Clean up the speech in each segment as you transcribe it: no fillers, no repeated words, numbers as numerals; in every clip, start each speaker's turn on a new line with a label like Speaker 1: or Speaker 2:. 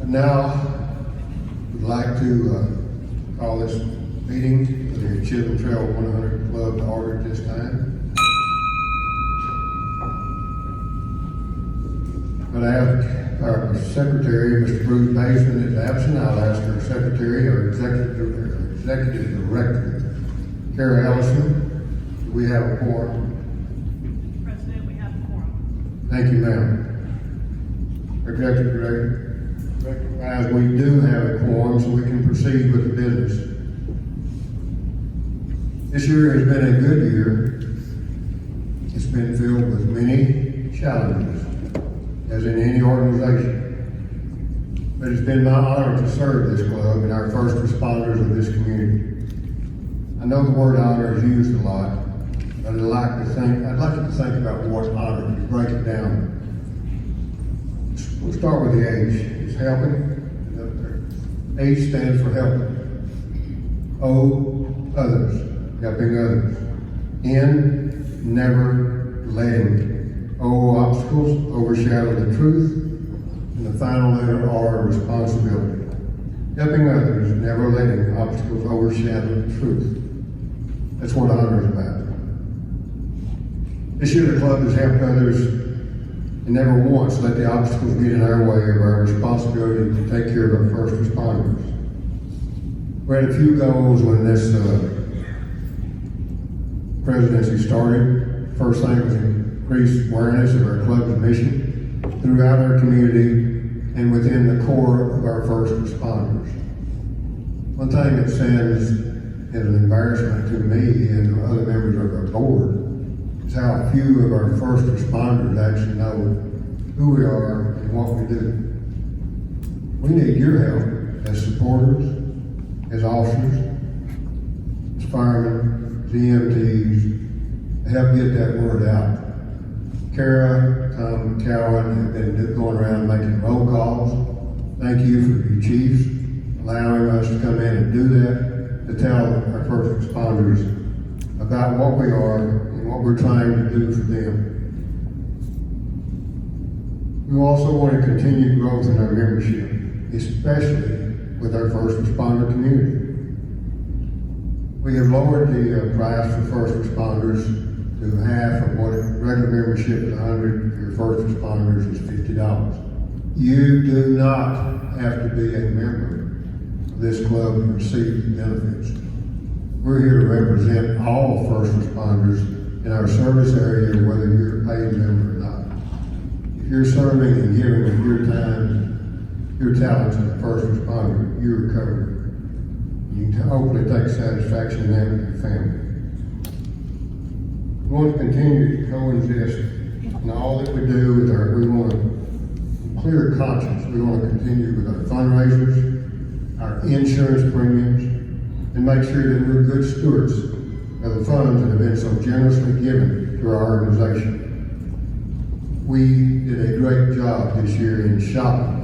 Speaker 1: Now, we'd like to call this meeting of the Chisholm Trail 100 Club to order at this time. But I ask our secretary, Mr. Bruce Baseman, is absent. I'll ask our secretary, our executive director, Kara Ellison. Do we have a quorum?
Speaker 2: President, we have a quorum.
Speaker 1: Thank you, ma'am. Executive Director, as we do have a quorum, so we can proceed with the business. This year has been a good year. It's been filled with many challenges, as in any organization. But it's been my honor to serve this club and our first responders of this community. I know the word honor is used a lot, but I'd like you to think about what honor is, break it down. We'll start with the H. It's helping. H stands for helping. O, others, helping others. N, never letting. O, obstacles, overshadow the truth. And the final letter R, responsibility. Helping others, never letting obstacles overshadow the truth. That's what honor is about. This year the club has helped others and never once let the obstacles get in our way of our responsibility to take care of our first responders. We had a few goals when this presidency started. First thing was increased awareness of our club's mission throughout our community and within the core of our first responders. One thing that stands as an embarrassment to me and other members of our board is how few of our first responders actually know who we are and what we do. We need your help as supporters, as officers, as firemen, as EMTs, to help get that word out. Kara, Tom, Cowan have been going around making roll calls. Thank you for your chiefs allowing us to come in and do that, to tell our first responders about what we are and what we're trying to do for them. We also want to continue growth in our membership, especially with our first responder community. We have lowered the price for first responders to half of what regular membership at 100 for your first responders is $50. You do not have to be a member of this club to receive the benefits. We're here to represent all first responders in our service area, whether you're a paid member or not. If you're serving and giving of your time, your talents as a first responder, you're covered. You can hopefully take satisfaction in that with your family. We want to continue to coexist in all that we do with we want a clear conscience. We want to continue with our fundraisers, our insurance premiums, and make sure that we're good stewards of the funds that have been so generously given to our organization. We did a great job this year in shopping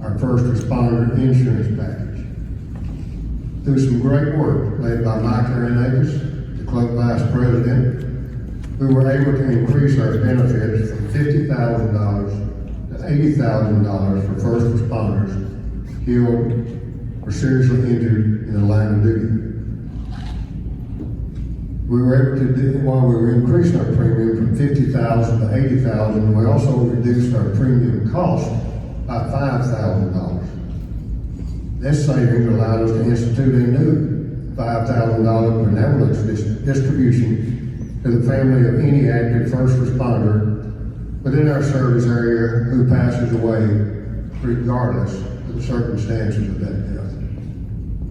Speaker 1: our first responder insurance package. Through some great work led by Mike Arenavis, the club vice president, we were able to increase our benefits from $50,000 to $80,000 for first responders killed or seriously injured in the line of duty. We were able to do, while we were increasing our premium from $50,000 to $80,000, we also reduced our premium cost by $5,000. This savings allowed us to institute a new $5,000 benevolence distribution to the family of any active first responder within our service area who passes away, regardless of the circumstances of that death.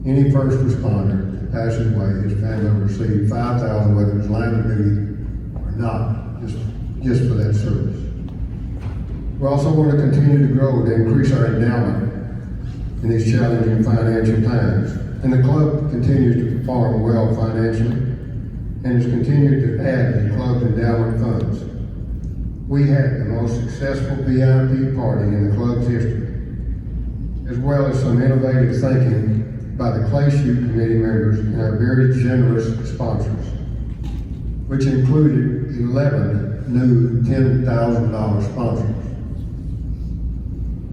Speaker 1: Any first responder that passes away, his family will receive $5,000, whether it's line of duty or not, just for that service. We also want to continue to grow to increase our endowment in these challenging financial times. And the club continues to perform well financially and has continued to add to the club's endowment funds. We had the most successful VIP party in the club's history, as well as some innovative thinking by the Clay Shoot Committee members and our very generous sponsors, which included 11 new $10,000 sponsors.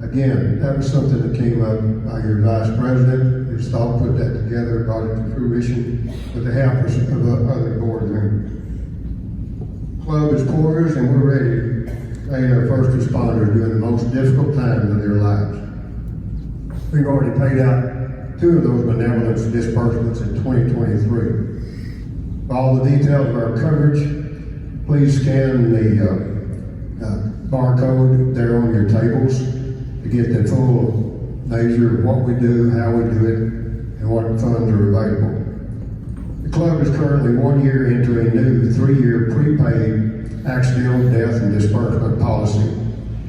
Speaker 1: Again, that was something that came up by your vice president. His thought put that together, brought it to fruition with the help of other board members. Club is poised and we're ready to aid our first responders during the most difficult times of their lives. We've already paid out 2 of those benevolence disbursements in 2023. For all the details of our coverage, please scan the barcode there on your tables to get the full measure of what we do, how we do it, and what funds are available. The club is currently 1 year into a new 3-year prepaid accidental death and disbursement policy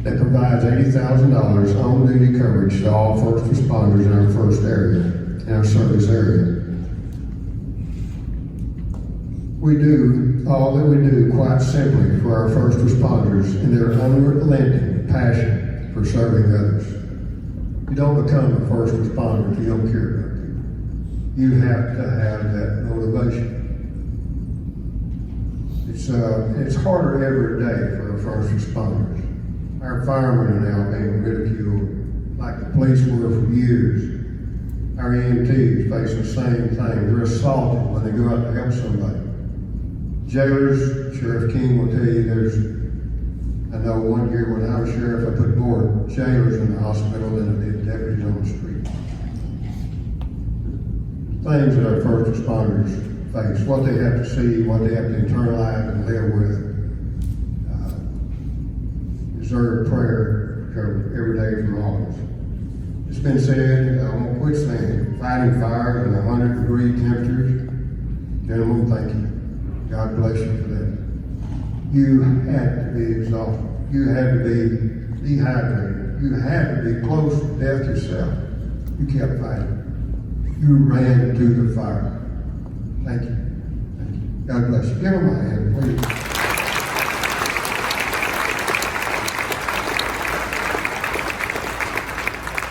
Speaker 1: that provides $80,000 on-duty coverage to all first responders in our service area. We do all that we do quite simply for our first responders and their unrelenting passion for serving others. You don't become a first responder if you don't care about people. You have to have that motivation. It's harder every day for our first responders. Our firemen are now being ridiculed like the police were for years. Our EMTs face the same thing. They're assaulted when they go out to help somebody. Jailers, Sheriff King will tell you I know 1 year when I was sheriff, I put more jailers in the hospital than I did deputies on the street. Things that our first responders face, what they have to see, what they have to internalize and live with, deserve prayer every day from all of us. It's been said, I won't quit saying, fighting fires in 100-degree temperatures. Gentlemen, thank you. God bless you for that. You had to be exhausted. You had to be dehydrated. You had to be close to death yourself. You kept fighting. You ran to the fire. Thank you. Thank you. God bless you. Give them a hand, please.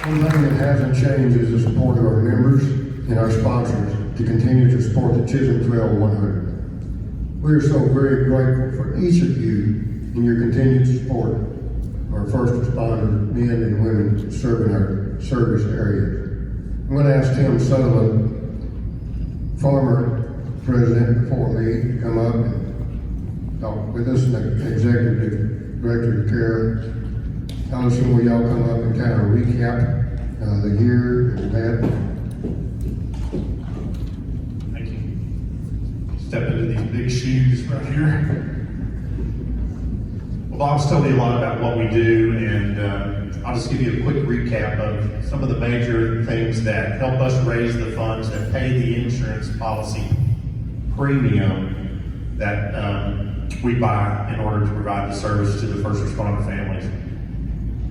Speaker 1: One thing that hasn't changed is the support of our members and our sponsors to continue to support the Chisholm Trail 100. We are so very grateful for each of you and your continued support of our first responders, men and women serving our service areas. I'm going to ask Tim Sutherland, former president before me, to come up and talk with us, and the executive director of CARE. Tell us when y'all come up and kind of recap the year that we've had.
Speaker 3: Step into these big shoes right here. Well, Bob's told me a lot about what we do, and I'll just give you a quick recap of some of the major things that help us raise the funds that pay the insurance policy premium that we buy in order to provide the service to the first responder families.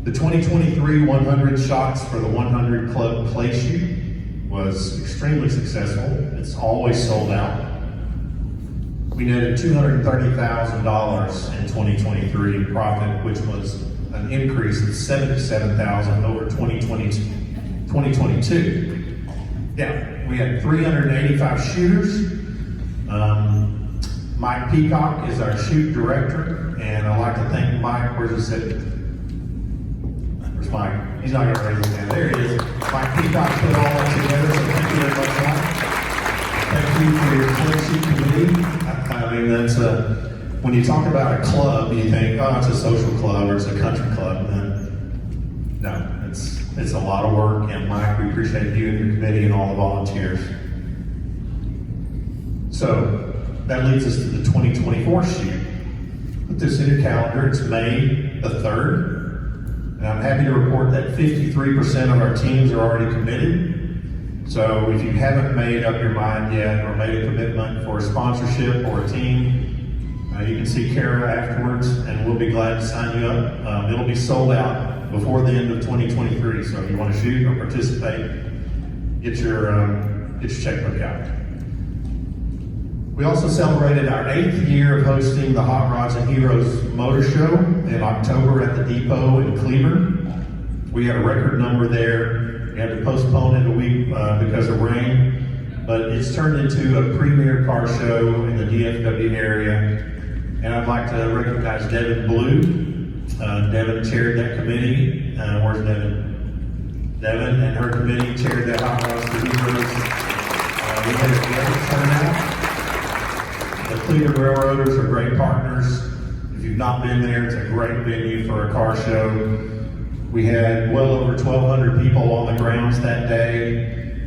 Speaker 3: The 2023 100 shots for the 100 Club Play Shoot was extremely successful. It's always sold out. We netted $230,000 in 2023 profit, which was an increase of $77,000 over 2022. Yeah, we had 385 shooters. Mike Peacock is our shoot director, and I'd like to thank Mike. Where's he sitting? Where's Mike? He's not going to raise his hand. There he is. Mike Peacock put all that together, so thank you very much, Mike. Thank you for your play shoot committee. I mean, that's when you talk about a club, you think, oh, it's a social club or it's a country club. And no, it's a lot of work. And Mike, we appreciate you and your committee and all the volunteers. So that leads us to the 2024 shoot. Put this in your calendar. It's May the 3rd. And I'm happy to report that 53% of our teams are already committed. So if you haven't made up your mind yet or made a commitment for a sponsorship or a team, you can see Kara afterwards and we'll be glad to sign you up. It'll be sold out before the end of 2023. So if you want to shoot or participate, get your checkbook out. We also celebrated our 8th year of hosting the Hot Rods and Heroes Motor Show in October at the Depot in Cleveland. We had a record number there. We had to postpone it a week because of rain, but it's turned into a premier car show in the DFW area. And I'd like to recognize Devin Blue. Devin chaired that committee, where's Devin? Devin and her committee chaired that Hot Rods for Heroes. We had a great turnout. The Cleveland Railroaders are great partners. If you've not been there, it's a great venue for a car show. We had well over 1,200 people on the grounds that day,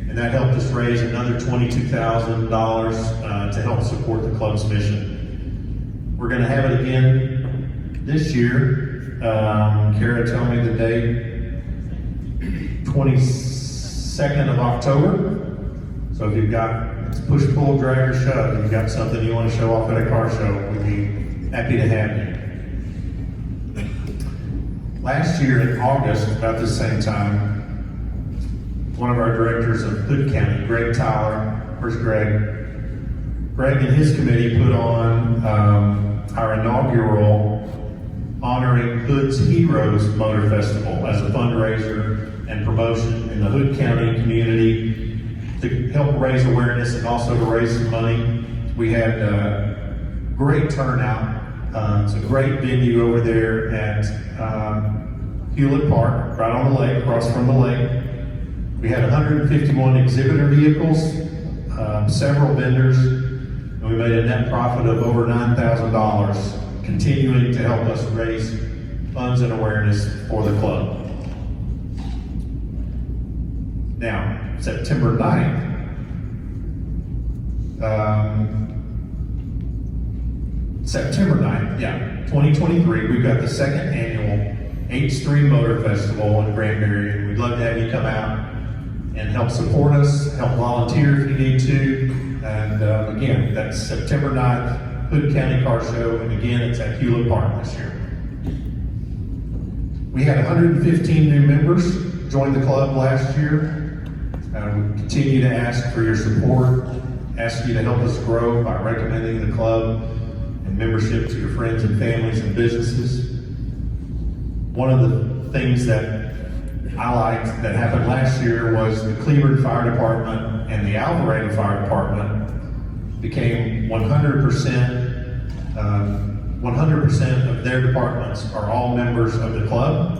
Speaker 3: and that helped us raise another $22,000 to help support the club's mission. We're going to have it again this year. Kara, tell me the date. 22nd of October. So if you've got, it's push, pull, drag, or shove, you've got something you want to show off at a car show, we'd be happy to have you. Last year in August, about the same time, one of our directors of Hood County, Greg Tyler, where's Greg? Greg and his committee put on our inaugural Honoring Hood's Heroes Motor Festival as a fundraiser and promotion in the Hood County community to help raise awareness and also to raise some money. We had great turnout. It's a great venue over there at Hewlett Park, right on the lake, across from the lake. We had 151 exhibitor vehicles, several vendors, and we made a net profit of over $9,000, continuing to help us raise funds and awareness for the club. Now, September 9th, September 9th, 2023, we've got the second annual H3 Motor Festival in Granbury, and we'd love to have you come out and help support us, help volunteer if you need to. And again, that's September 9th, Hood County Car Show, and again, it's at Hewlett Park this year. We had 115 new members join the club last year. We continue to ask for your support, ask you to help us grow by recommending the club and membership to your friends and families and businesses. One of the things that I liked that happened last year was the Cleveland Fire Department and the Alvarado Fire Department became 100% of their departments are all members of the club.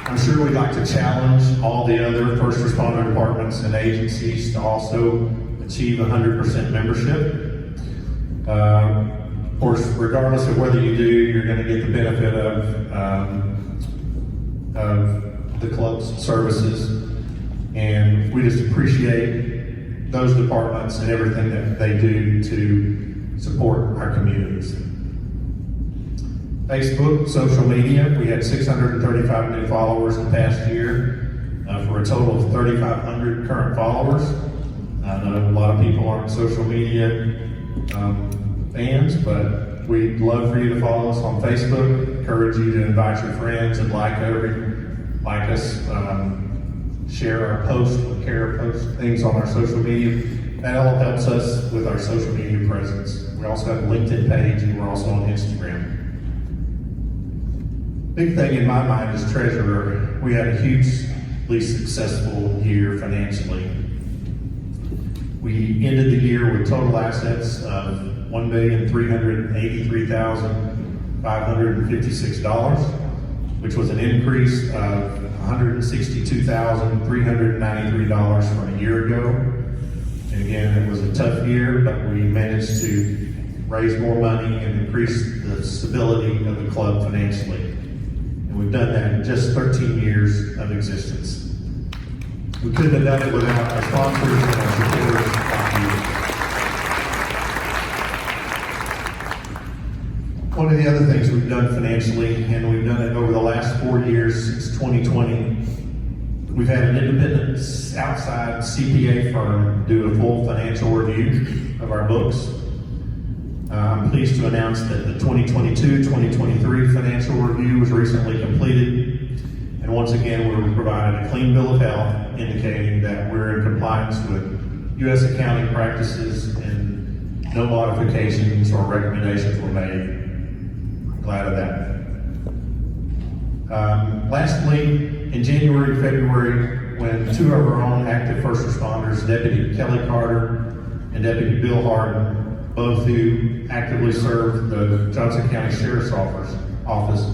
Speaker 3: I'm sure we'd like to challenge all the other first responder departments and agencies to also achieve 100% membership. Of course, regardless of whether you do, you're going to get the benefit of the club's services, and we just appreciate those departments and everything that they do to support our communities. Facebook, social media, we had 635 new followers the past year for a total of 3,500 current followers. I know a lot of people aren't social media fans, but we'd love for you to follow us on Facebook. Encourage you to invite your friends and like us, share our posts, Kara posts things on our social media. That all helps us with our social media presence. We also have a LinkedIn page, and we're also on Instagram. Big thing in my mind as treasurer, we had a hugely successful year financially. We ended the year with total assets of $1,383,556, which was an increase of $162,393 from a year ago. And again, it was a tough year, but we managed to raise more money and increase the stability of the club financially. And we've done that in just 13 years of existence. We couldn't have done it without our sponsors and our supporters like you. One of the other things we've done financially, and we've done it over the last 4 years since 2020, we've had an independent outside CPA firm do a full financial review of our books. I'm pleased to announce that the 2022-2023 financial review was recently completed. And once again, we were provided a clean bill of health indicating that we're in compliance with U.S. accounting practices and no modifications or recommendations were made. I'm glad of that. Lastly, in January, February, when two of our own active first responders, Deputy Kelly Carter and Deputy Bill Harden, both who actively serve the Johnson County Sheriff's Office,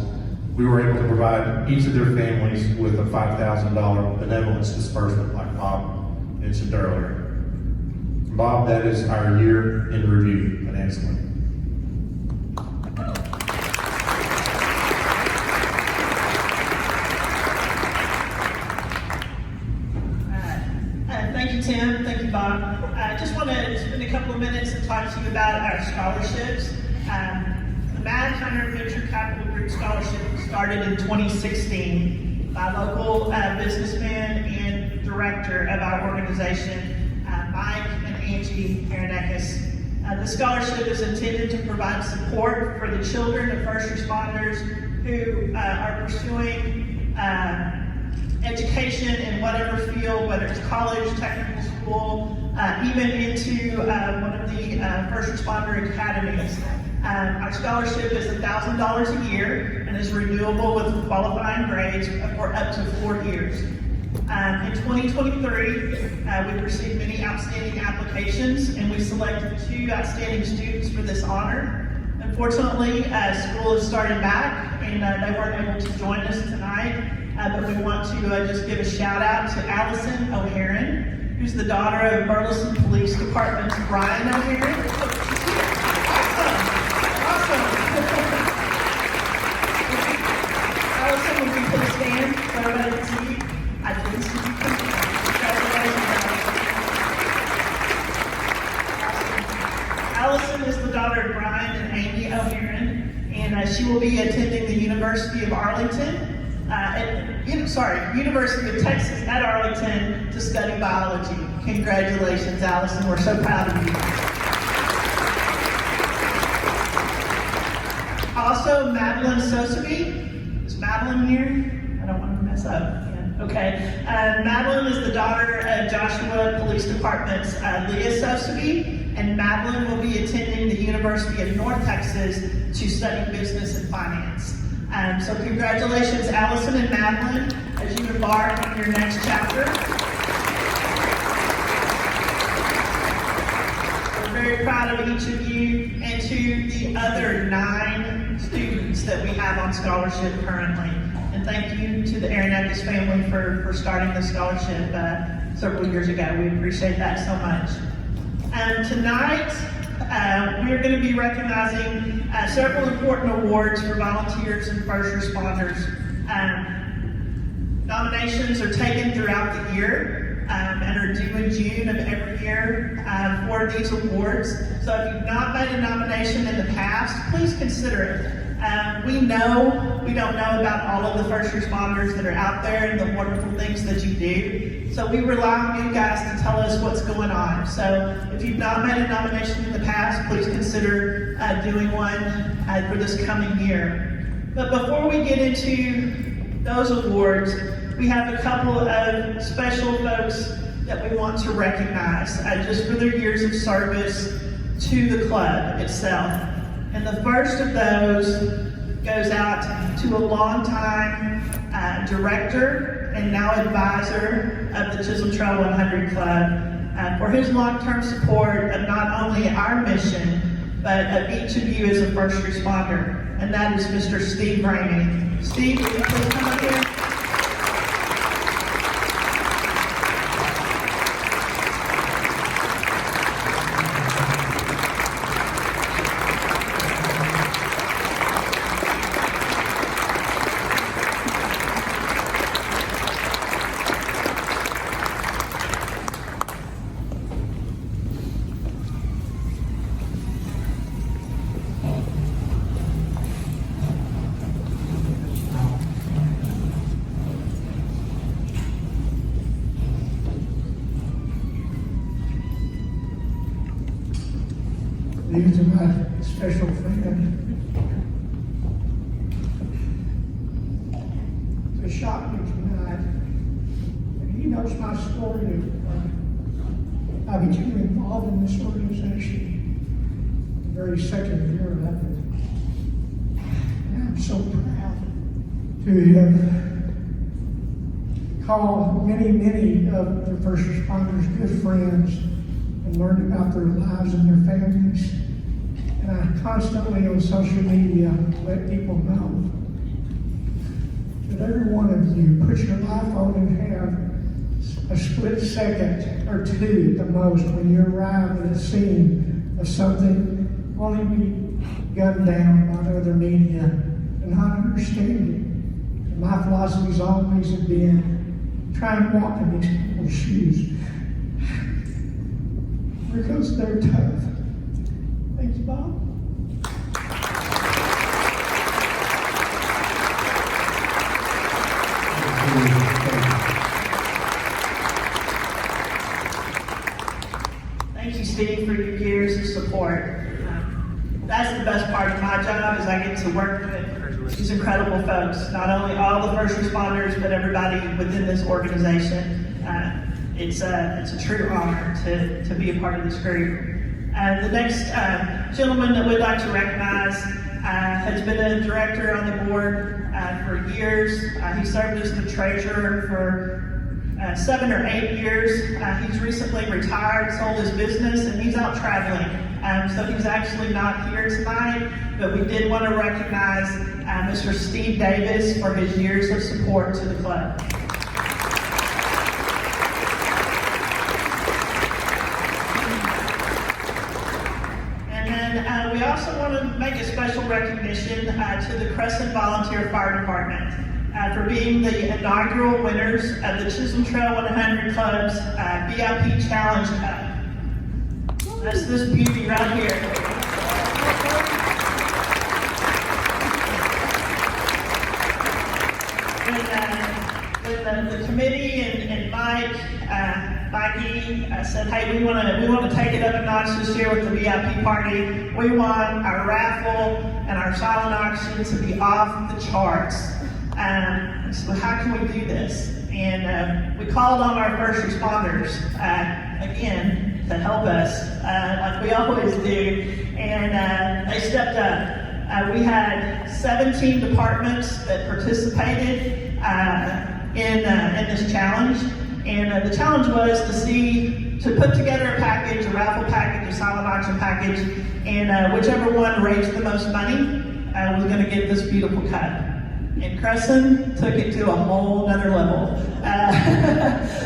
Speaker 3: we were able to provide each of their families with a $5,000 benevolence disbursement like Bob mentioned earlier. Bob, that is our year in review financially.
Speaker 2: Thank you, Tim. Thank you, Bob. I just want to spend a couple of minutes and talk to you about our scholarships. The Mad Hunter Venture Capital Group Scholarship started in 2016 by local businessman and director of our organization, Mike and Angie Aronakis. The scholarship is intended to provide support for the children of first responders who are pursuing education in whatever field, whether it's college, technical school, even into one of the first responder academies. Our scholarship is $1,000 a year and is renewable with qualifying grades for up to 4 years. In 2023, we received many outstanding applications, and we selected 2 outstanding students for this honor. Unfortunately, school has started back, and they weren't able to join us tonight. But we want to just give a shout out to Allison O'Haron, who's the daughter of Burleson Police Department's Brian O'Haron. Awesome. Allison, would you please stand so everybody can see you? I didn't see you. Congratulations, Allison is the daughter of Brian and Amy O'Haron, and she will be attending the University of Arlington. University of Texas at Arlington to study biology. Congratulations, Allison. We're so proud of you. Also, Madeline Soseby. Is Madeline here? I don't want to mess up. Yeah. Okay. Madeline is the daughter of Joshua Police Department's Leah Soseby, and Madeline will be attending the University of North Texas to study business and finance. So congratulations, Allison and Madeline, as you embark on your next chapter. We're very proud of each of you, and to the other 9 students that we have on scholarship currently. And thank you to the Aronakis family for starting the scholarship several years ago. We appreciate that so much. Tonight, we're going to be recognizing several important awards for volunteers and first responders. Nominations are taken throughout the year and are due in June of every year for these awards. So if you've not made a nomination in the past, please consider it. We don't know about all of the first responders that are out there and the wonderful things that you do. So we rely on you guys to tell us what's going on. So if you've not made a nomination in the past, please consider doing one for this coming year. But before we get into those awards, we have a couple of special folks that we want to recognize just for their years of service to the club itself. And the first of those goes out to a longtime director and now advisor of the Chisholm Trail 100 Club for his long-term support of not only our mission, but of each of you as a first responder. And that is Mr. Steve Ramey. Steve, will you please come up here?
Speaker 4: These are my special friend. To shock me tonight, and he knows my story of I became involved in this organization the very second year of it. And I'm so proud to have called many of the first responders good friends and learned about their lives and their families. And I constantly on social media let people know that every one of you put your life on and have a split second or two at the most when you arrive at a scene of something only be gunned down by other media and not understanding. And my philosophy's always been try and walk in these people's shoes because they're tough. Thank you, Bob.
Speaker 2: Thank you, Steve, for your years of support. That's the best part of my job is I get to work with these incredible folks, not only all the first responders, but everybody within this organization. It's a true honor to be a part of this group. The next gentleman that we'd like to recognize has been a director on the board for years. He served as the treasurer for 7 or 8 years. He's recently retired, sold his business, and he's out traveling. So he's actually not here tonight, but we did want to recognize Mr. Steve Davis for his years of support to the club. And then we also want to make a special recognition to the Crescent Volunteer Fire Department for being the inaugural winners of the Chisholm Trail 100 Club's VIP Challenge Cup. That's this beauty right here. When the committee and Mikey said, hey, we want to take it up a notch this year with the VIP party. We want our raffle and our silent auction to be off the charts. So how can we do this? And we called on our first responders again to help us, like we always do, and they stepped up. We had 17 departments that participated in this challenge, and the challenge was to put together a package, a raffle package, a silent auction package, and whichever one raised the most money was going to get this beautiful cup. And Crescent took it to a whole nother level.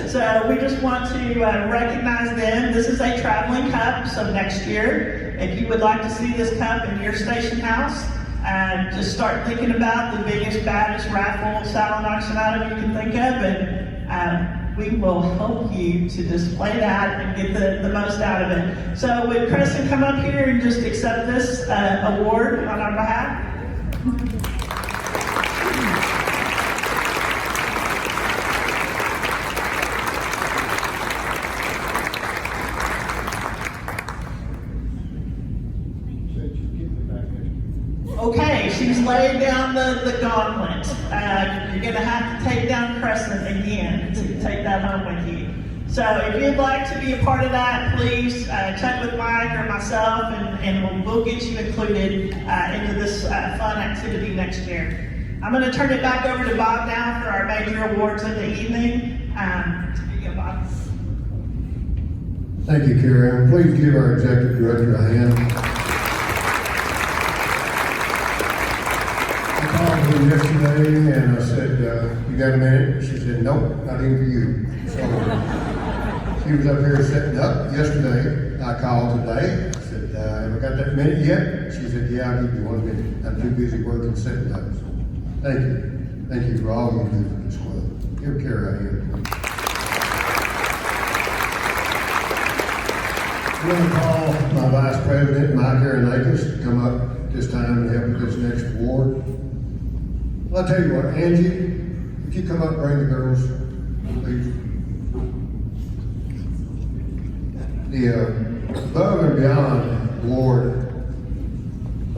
Speaker 2: So we just want to recognize them. This is a traveling cup, so next year, if you would like to see this cup in your station house, just start thinking about the biggest, baddest raffle silent auction item you can think of, and we will help you to display that and get the most out of it. So would Crescent come up here and just accept this award on our behalf? Okay, she's laid down the gauntlet. You're going to have to take down Crescent again to take that home with you. So if you'd like to be a part of that, please check with Mike or myself, and we'll get you included into this fun activity next year. I'm going to turn it back over to Bob now for our major awards of the evening. Here you go, Bob.
Speaker 1: Thank you, Karen. Please give our executive director a hand. I called her yesterday and I said, you got a minute? She said, nope, not even for you. So she was up here setting up yesterday. I called today. I said, have I got that minute yet? She said, yeah, I'll give you 1 minute. I'm too busy working setting up. So thank you. Thank you for all you do for this club. Give Kara a hand, please. I'm going to call my Vice President, Mike Aronakis, to come up this time and help with this next award. Well, I'll tell you what, Angie, if you come up, bring the girls, please. The Above and Beyond award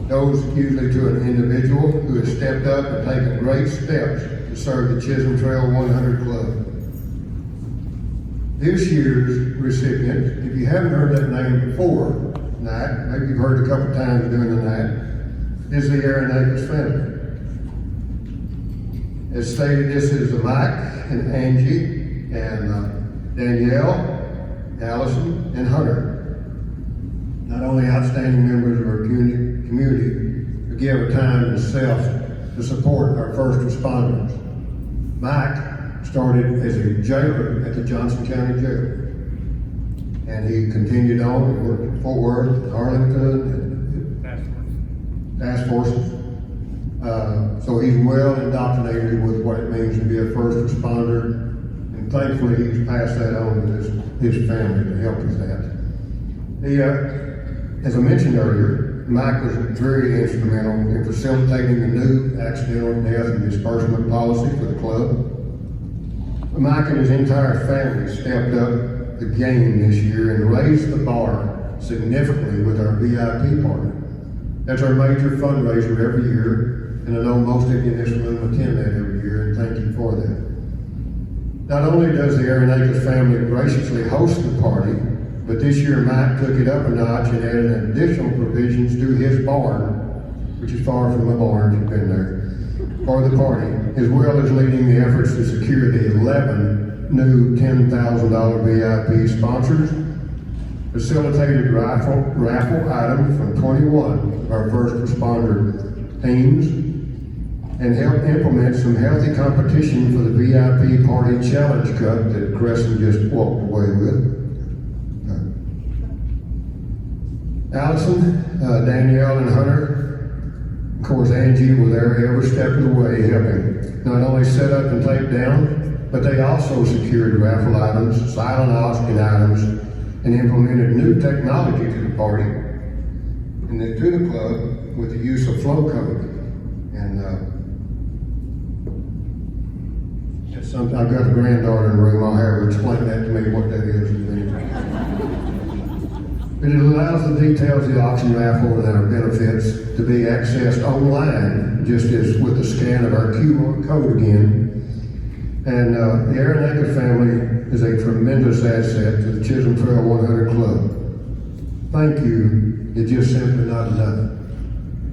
Speaker 1: goes usually to an individual who has stepped up and taken great steps to serve the Chisholm Trail 100 Club. This year's recipient, if you haven't heard that name before tonight, maybe you've heard it a couple times during the night, is the Aronakis family. As stated, this is Mike and Angie and Danielle, Allison, and Hunter. not only outstanding members of our community, but give of time and self to support our first responders. Mike started as a jailer at the Johnson County Jail. And he continued on and worked at Fort Worth, Arlington, and task forces. So he's well indoctrinated with what it means to be a first responder, and thankfully he's passed that on to his family to help with that. As I mentioned earlier, Mike was very instrumental in facilitating the new accidental death and disbursement policy for the club. Mike and his entire family stepped up the game this year and raised the bar significantly with our VIP party. That's our major fundraiser every year, and I know most of you in this room attend that every year, and thank you for that. Not only does the Aranakis family graciously host the party, but this year Mike took it up a notch and added additional provisions to his barn, which is far from a barn, if you've been there, for the party, as well as leading the efforts to secure the 11 new $10,000 VIP sponsors, facilitated raffle items from 21 of our first responder teams, and helped implement some healthy competition for the VIP Party Challenge Cup that Crescent just walked away with. Allison, Danielle, and Hunter, of course Angie were there every step of the way helping not only set up and tape down, but they also secured raffle items, silent auction items, and implemented new technology to the party and then to the club with the use of flow code. And it's something, I've got a granddaughter in the room, I'll have her explain that to me what that is in a minute. But it allows the details of the auction raffle and our benefits to be accessed online, just as with the scan of our QR code again. And the Aranaka family is a tremendous asset to the Chisholm Trail 100 Club. Thank you, it's just simply not enough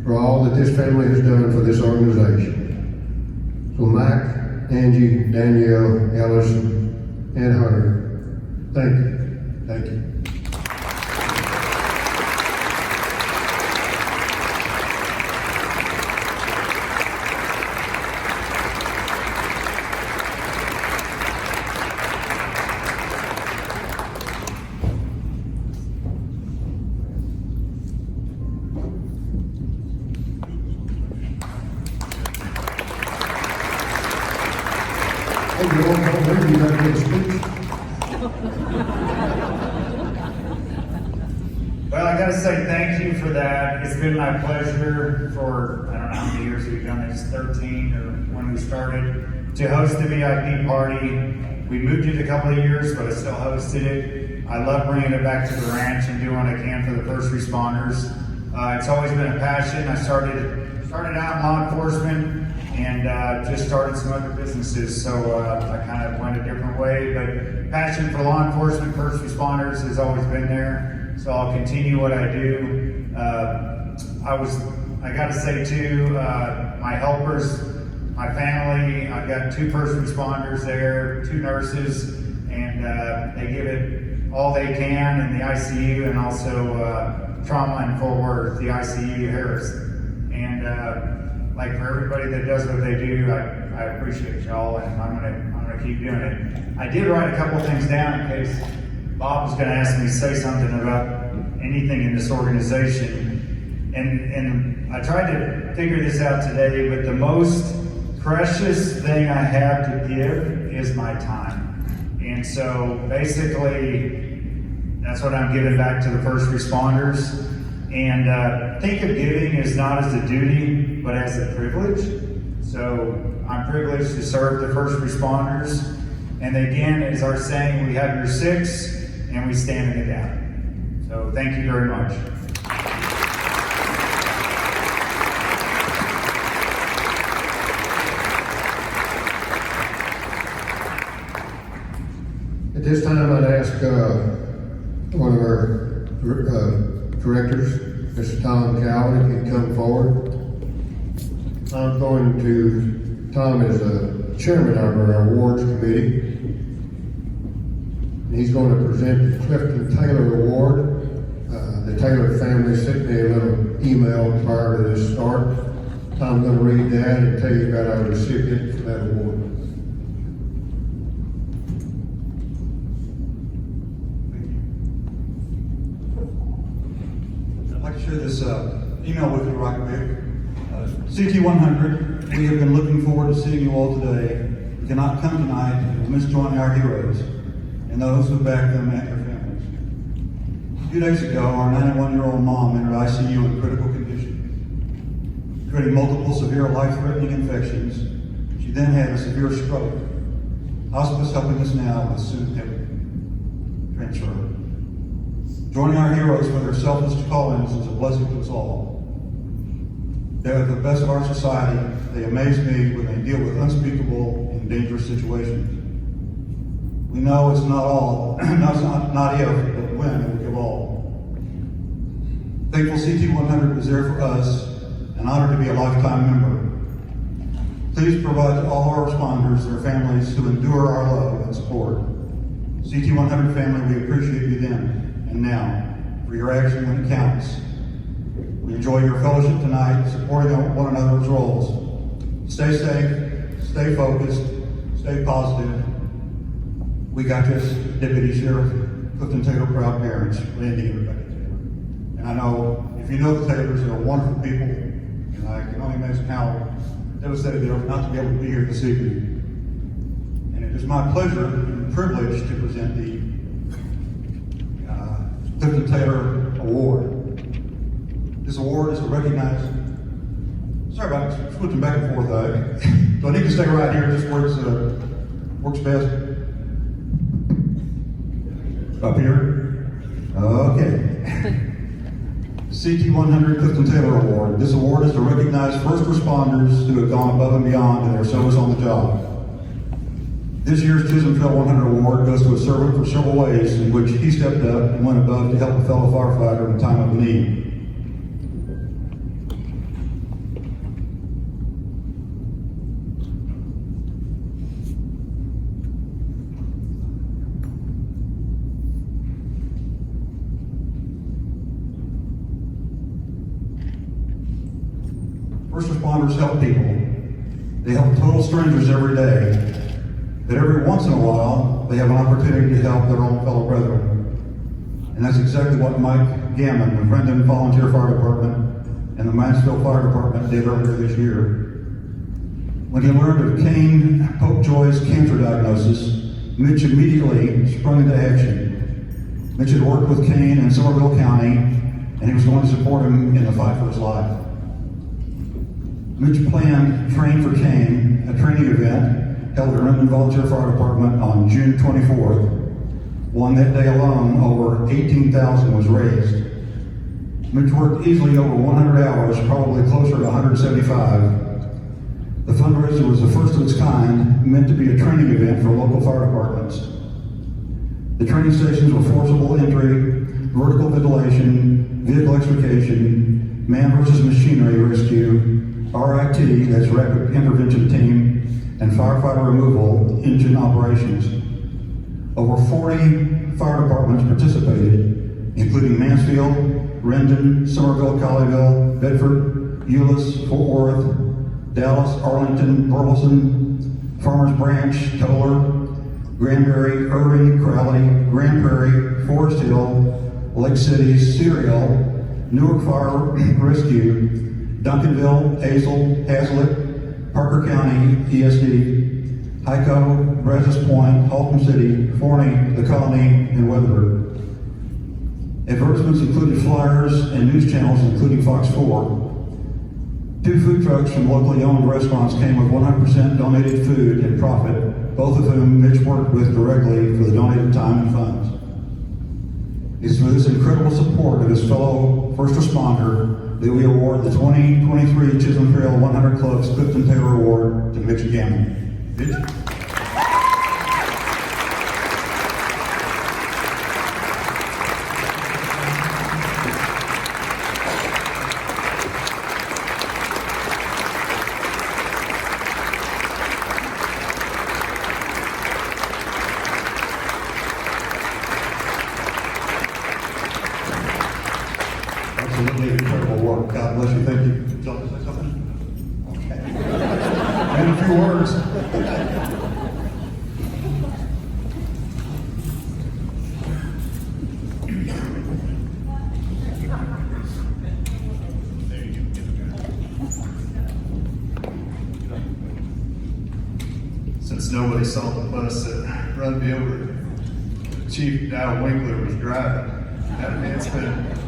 Speaker 1: for all that this family has done for this organization. So Mike, Angie, Danielle, Ellison, and Hunter, thank you. Thank you. Hey, you all know where you got to speak?
Speaker 5: Well, I gotta say thank you for that. It's been my pleasure for, I don't know how many years we've done this, 13 or when we started, to host the VIP party. We moved it a couple of years, but I still hosted it. I love bringing it back to the ranch and doing what I can for the first responders. It's always been a passion. I started out in law enforcement and just started some other businesses, so I kind of went a different way, but passion for law enforcement, first responders has always been there, so I'll continue what I do. I gotta say too, my helpers, my family, I've got 2 first responders there, 2 nurses, and they give it all they can in the ICU and also trauma in Fort Worth, the ICU Harris. And like for everybody that does what they do, I appreciate y'all, and I'm gonna keep doing it. I did write a couple of things down in case Bob was gonna ask me to say something about anything in this organization. And I tried to figure this out today, but the most precious thing I have to give is my time. And so basically, that's what I'm giving back to the first responders. And think of giving as not as a duty, but as a privilege. So I'm privileged to serve the first responders. And again, as our saying, we have your 6 and we stand in the gap. So thank you very much.
Speaker 1: At this time, I'd ask one of our directors, Mr. Tom Cowan, if he'd come forward. Tom is the chairman of our awards committee. And he's going to present the Clifton Taylor Award. The the Taylor family sent me a little email prior to this start. I'm gonna read that and tell you about our recipient for that award.
Speaker 6: I'd like to share this email with you right quick. CT100, we have been looking forward to seeing you all today. We cannot come tonight and miss joining our heroes and those who back them and their families. A few days ago, our 91-year-old mom entered ICU in critical condition, creating multiple severe life-threatening infections. She then had a severe stroke. Hospice helping us now with soon heavy transfer. Joining our heroes for their selfless callings is a blessing to us all. They are the best of our society. They amaze me when they deal with unspeakable and dangerous situations. We know it's not all, not if, but when it will give all. Thankful CT100 was there for us, and honored to be a lifetime member. Please provide to all our responders, their families who endure our love and support. CT100 family, we appreciate you then and now for your action when it counts. We enjoy your fellowship tonight, supporting one another's roles. Stay safe, stay focused, stay positive. We got this, Deputy Sheriff Clifton Taylor, proud parents, Randy and Rebecca Taylor. And I know, if you know the Taylors, they're wonderful people, and I can only imagine how devastated they are not to be able to be here this evening. And it is my pleasure and privilege to present the Clifton Taylor Award. This award is to recognize, sorry about switching back and forth. Do I need to stay right here? This works best. Up here? Okay. The CT100 Clifton Taylor Award. This award is to recognize first responders who have gone above and beyond in their service on the job. This year's Chisholm Trail 100 Award goes to a servant for several ways in which he stepped up and went above to help a fellow firefighter in time of need. First responders help people. They help total strangers every day. But every once in a while, they have an opportunity to help their own fellow brethren. And that's exactly what Mike Gammon of Rendon Volunteer Fire Department and the Mansfield Fire Department did earlier this year. When he learned of Kane Popejoy's cancer diagnosis, Mitch immediately sprung into action. Mitch had worked with Kane in Somerville County, and he was going to support him in the fight for his life. Mitch planned Train for Kane, a training event held at Rendon Volunteer Fire Department on June 24th. One that day alone, over $18,000 was raised. Mitch worked easily over 100 hours, probably closer to 175. The fundraiser was the first of its kind, meant to be a training event for local fire departments. The training stations were forcible entry, vertical ventilation, vehicle extrication, man versus machinery rescue, RIT, that's Rapid Intervention Team, and firefighter removal engine operations. Over 40 fire departments participated, including Mansfield, Rendon, Somerville, Colleyville, Bedford, Euless, Fort Worth, Dallas, Arlington, Burleson, Farmers Branch, Toller, Granbury, Irving, Crowley, Grand Prairie, Forest Hill, Lake City, Serial, Newark Fire Rescue, Duncanville, Azle, Hazlitt, Parker County, ESD, Hyco, Brazos Point, Haltom City, Forney, The Colony, and Weatherford. Advertisements included flyers and news channels including Fox 4. 2 food trucks from locally owned restaurants came with 100% donated food and profit, both of whom Mitch worked with directly for the donated time and funds. It's through this incredible support of his fellow first responder that we award the 2023 Chisholm Trail 100 Club's Clifton Taylor Award to Mitch Gammon. Mitch? And a few words.
Speaker 7: Since nobody saw the bus that run me over, Chief Dow Winkler was driving. That man spent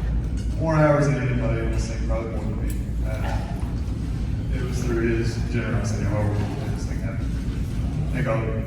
Speaker 7: more hours than anybody in this thing, probably more than me. It was through his generosity and hard work that this thing happened. I think I'll